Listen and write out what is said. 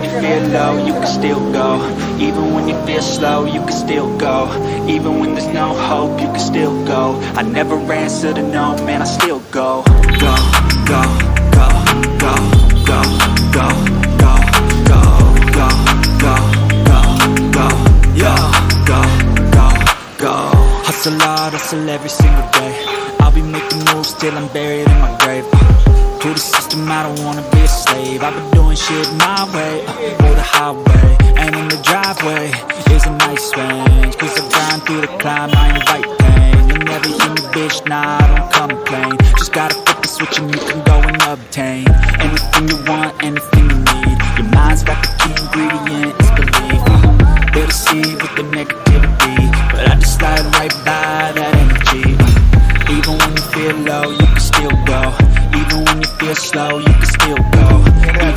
you feel low, you can still go. Even when you feel slow, you can still go. Even when there's no hope, you can still go. I never answer to no, man, I still go. Go, go, go, go, go, go, go, go, go, go, go, go, yo, go, go, go. Hustle hard, hustle every single day. I'll be making moves till I'm buried in my grave. To the system, I don't wanna be a slave. I've been doing shit my way, or the highway. And in the driveway is a nice range, cause I grind through the climb, I invite pain. You'll never hear me, bitch, nah, I don't complain. Just gotta flip the switch and you can go and obtain anything you want, anything you need. Your mind's got the key ingredient, it's belief. They'll deceive with the negativity, but I just slide right by that energy. Even when you feel low, you can still go. Even when you feel slow, you can still go.